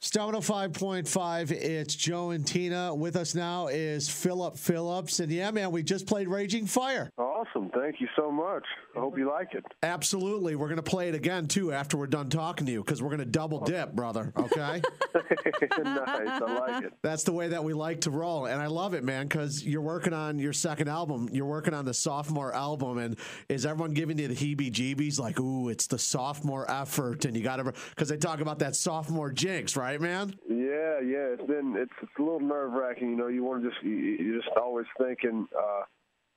Star 105.5, it's Joe and Tina. With us now is Phillip Phillips. And yeah, man, we just played Raging Fire. Awesome. Thank you so much. I hope you like it. Absolutely. We're going to play it again, too, after we're done talking to you, because we're going to double dip, brother. Okay? Nice. I like it. That's the way that we like to roll. And I love it, man, because you're working on your second album. You're working on the sophomore album. And is everyone giving you the heebie-jeebies? Like, ooh, it's the sophomore effort. And you got to, because they talk about that sophomore jinx, right, man? Yeah. It's a little nerve-wracking. You know, you want to you're just always thinking,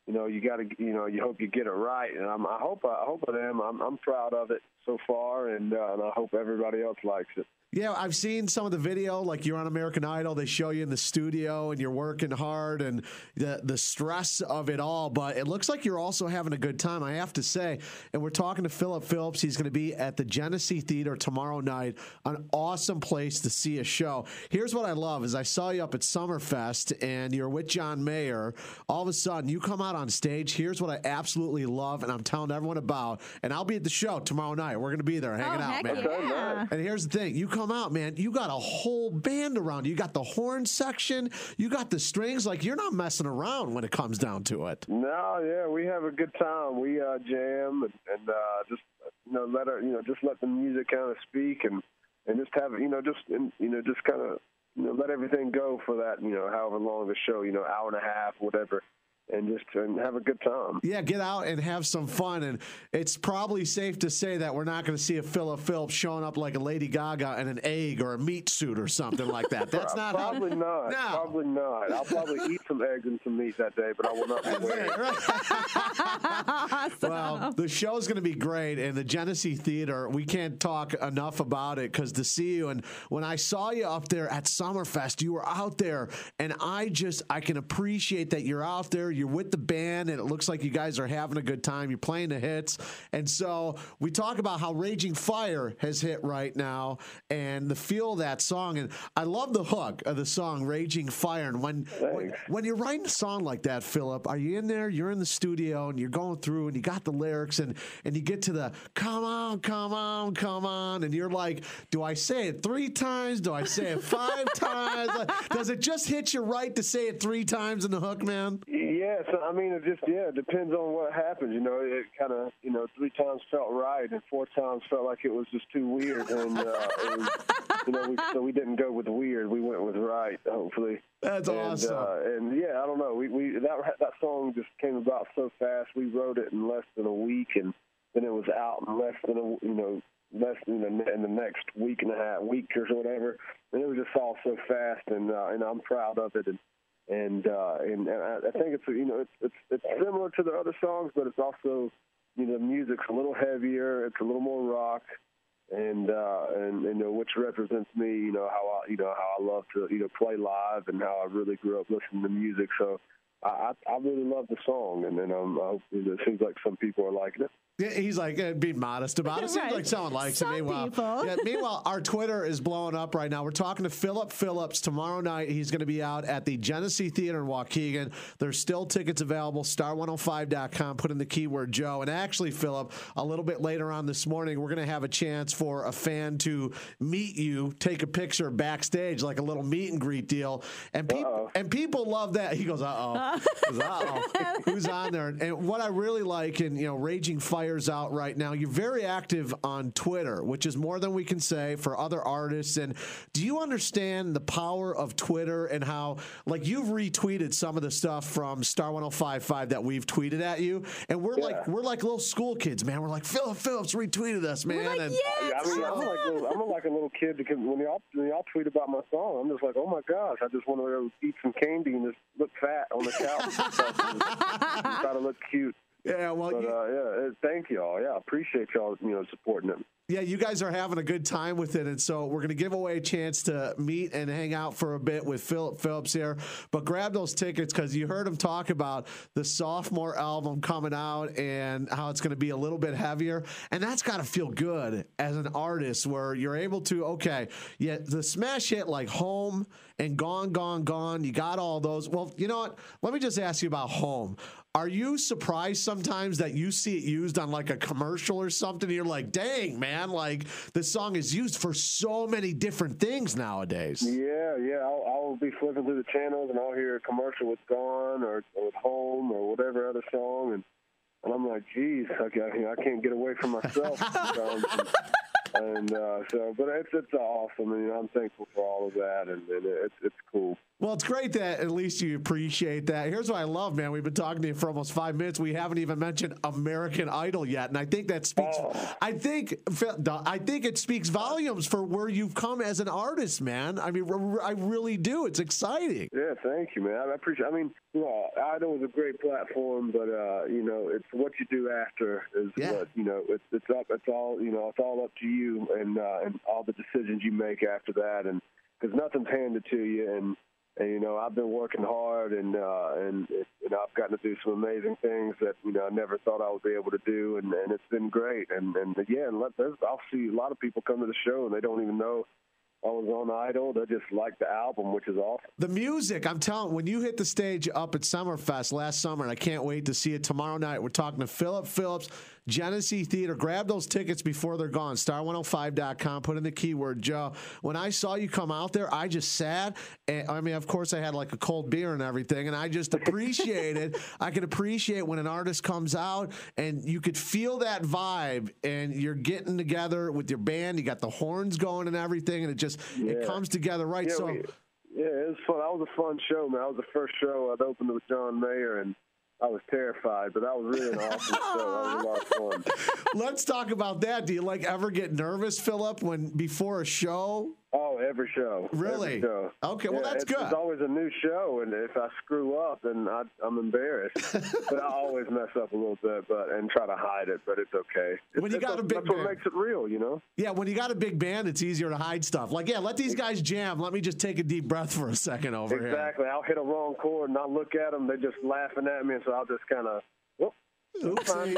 you got to, you hope you get it right. And I hope I am. I'm proud of it so far, and I hope everybody else likes it. Yeah, I've seen some of the video, like you're on American Idol. They show you in the studio and you're working hard and the stress of it all. But it looks like you're also having a good time, I have to say. And we're talking to Phillip Phillips. He's going to be at the Genesee Theater tomorrow night, an awesome place to see a show. Here's what I love is I saw you up at Summerfest and you're with John Mayer. All of a sudden, you come out on stage. Here's what I absolutely love and I'm telling everyone about. And I'll be at the show tomorrow night. We're going to be there hanging out, man. Yeah. And here's the thing. You come out, man, you got a whole band around you. You got the horn section, you got the strings. Like, you're not messing around when it comes down to it. No, yeah, we have a good time. We jam and just just let the music kind of speak and just have just kind of let everything go for that however long the show, hour and a half, whatever. And have a good time. Yeah, get out and have some fun. And it's probably safe to say that we're not going to see a Phillip Phillips showing up like a Lady Gaga in an egg or a meat suit or something like that. That's not probably not. No. Probably not. I'll probably eat some eggs and some meat that day, but I will not be wearing it. Awesome. Well, the show's going to be great, and the Genesee Theater, we can't talk enough about it because to see you, and when I saw you up there at Summerfest, you were out there, and I can appreciate that you're out there. You're with the band, and it looks like you guys are having a good time. You're playing the hits. And so we talk about how Raging Fire has hit right now and the feel of that song. And I love the hook of the song, Raging Fire. And when you're writing a song like that, Phillip, are you in there, you're in the studio, and you're going through, and you got the lyrics, and you get to the, come on, come on, come on, and you're like, do I say it 3 times? Do I say it 5 times? Like, does it just hit you right to say it 3 times in the hook, man? Yes, I mean, it depends on what happens. It kind of, 3 times felt right, and 4 times felt like it was just too weird, and so we didn't go with weird. We went with right, hopefully. That's awesome. And yeah, I don't know. That song just came about so fast. We wrote it in less than a week, and then it was out in less than in the next week and a half, week or whatever. And it was just all so fast, and I'm proud of it. And I think it's similar to the other songs, but it's also the music's a little heavier, it's a little more rock, and which represents me, how I love to play live and how I really grew up listening to music. So I really love the song, and I hope it seems like some people are liking it. Yeah, he's like being modest about it. It seems like someone likes it. Meanwhile, our Twitter is blowing up right now. We're talking to Phillip Phillips tomorrow night. He's going to be out at the Genesee Theater in Waukegan. There's still tickets available. Star105.com. Put in the keyword Joe. And actually, Phillip, a little bit later on this morning, we're going to have a chance for a fan to meet you, take a picture backstage, like a little meet and greet deal. And people love that. He goes, who's on there? And what I really like, and Raging Fire out right now. You're very active on Twitter, which is more than we can say for other artists. And do you understand the power of Twitter and how, like, you've retweeted some of the stuff from Star 105.5 that we've tweeted at you, and we're like little school kids, man. We're like, Phillip Phillips retweeted us, man. Like, and I'm like a little kid because when y'all tweet about my song, I'm just like, oh my gosh, I just want to go eat some candy and just look fat on the couch and stuff and try to look cute. Yeah, well, thank y'all. Yeah, appreciate y'all, supporting them. Yeah, you guys are having a good time with it, and so we're going to give away a chance to meet and hang out for a bit with Phillip Phillips here. But grab those tickets because you heard him talk about the sophomore album coming out and how it's going to be a little bit heavier, and that's got to feel good as an artist where you're able to, the smash hit like Home and Gone, Gone, Gone, you got all those. Well, you know what? Let me just ask you about Home. Are you surprised sometimes that you see it used on like a commercial or something? And you're like, dang, man, like this song is used for so many different things nowadays. Yeah. I'll be flipping through the channels and I'll hear a commercial with Gone or with Home or whatever other song, and I'm like, geez, I can't get away from myself sometimes. But it's awesome, and I'm thankful for all of that, and it's cool. Well, it's great that at least you appreciate that. Here's what I love, man. We've been talking to you for almost 5 minutes. We haven't even mentioned American Idol yet, and I think that speaks. I think it speaks volumes for where you've come as an artist, man. I mean, I really do. It's exciting. Yeah, thank you, man. I appreciate. I mean, Idol is a great platform, but it's what you do after is what it's all up to you and all the decisions you make after that, and because nothing's handed to you, and I've been working hard, and I've gotten to do some amazing things that I never thought I would be able to do, and it's been great. I'll see a lot of people come to the show and they don't even know I was on Idol. They just like the album, which is awesome. The music, I'm telling, when you hit the stage up at Summerfest last summer, and I can't wait to see it tomorrow night. We're talking to Phillip Phillips, Genesee Theater. Grab those tickets before they're gone. Star105.com. Put in the keyword Joe. When I saw you come out there, I just sat. And, I mean, of course, I had like a cold beer and everything, and I just appreciated. I can appreciate when an artist comes out, and you could feel that vibe, and you're getting together with your band. You got the horns going and everything, and it comes together right. Yeah, so. It was fun. That was a fun show, man. That was the first show I'd opened with John Mayer, and I was terrified, but that was really an awesome show. That was a lot of fun. Let's talk about that. Do you ever get nervous, Phillip, before a show? Oh, every show. Really? Every show. Okay, well, that's good. It's always a new show, and if I screw up, then I'm embarrassed. But I always mess up a little bit and try to hide it, but it's okay. When you got a big band. That's what makes it real, Yeah, when you got a big band, it's easier to hide stuff. Like, let these guys jam. Let me just take a deep breath for a second over here. Exactly. I'll hit a wrong chord, and I'll look at them. They're just laughing at me, and so I'll just kind of, oopsie.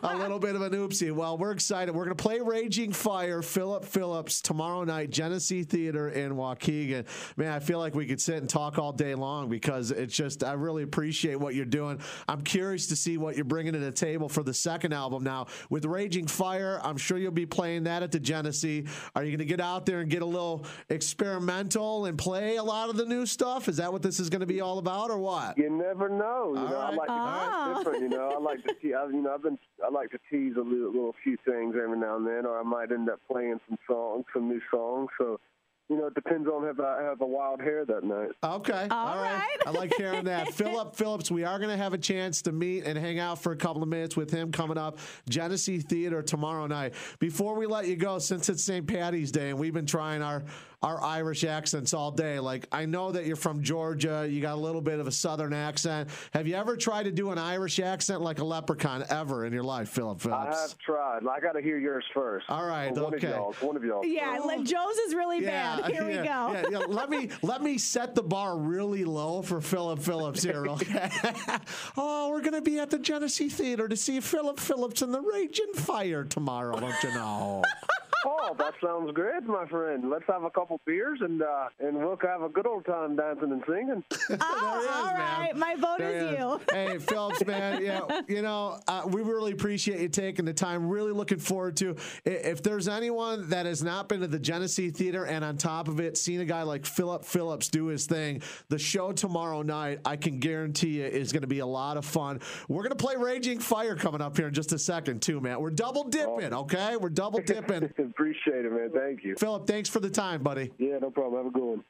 A little bit of an oopsie. Well, we're excited. We're going to play Raging Fire, Phillip Phillips, tomorrow night, Genesee Theater in Waukegan. Man, I feel like we could sit and talk all day long because it's just, I really appreciate what you're doing. I'm curious to see what you're bringing to the table for the second album now. With Raging Fire, I'm sure you'll be playing that at the Genesee. Are you going to get out there and get a little experimental and play a lot of the new stuff? Is that what this is going to be all about, or what? You never know. I like to be different. I like to tease. I like to tease a little few things every now and then, or I might end up playing some new songs. So, it depends on if I have a wild hair that night. Okay. All right. I like hearing that. Phillip Phillips, we are going to have a chance to meet and hang out for a couple of minutes with him coming up, Genesee Theater tomorrow night. Before we let you go, since it's St. Paddy's Day and we've been trying our Irish accents all day, like I know that you're from Georgia, you got a little bit of a Southern accent. Have you ever tried to do an Irish accent like a leprechaun ever in your life, Phillip Phillips? I have tried. I got to hear yours first. All right. Okay. One of y'all. Yeah, Joe's is really bad. Here we go. Yeah. Let me set the bar really low for Phillip Phillips here. Okay. We're going to be at the Genesee Theater to see Phillip Phillips and the Raging Fire tomorrow. Don't you know? Oh, that sounds great, my friend. Let's have a couple beers and we'll have a good old time dancing and singing. All right. My vote is you. Hey, Phillips, man. We really appreciate you taking the time. Really looking forward to. If there's anyone that has not been to the Genesee Theater and on top of it, seen a guy like Phillip Phillips do his thing, the show tomorrow night, I can guarantee you, is going to be a lot of fun. We're going to play Raging Fire coming up here in just a second, too, man. We're double dipping, okay? We're double dipping. Appreciate it, man. Thank you. Phillip, thanks for the time, buddy. Yeah, no problem. Have a good one.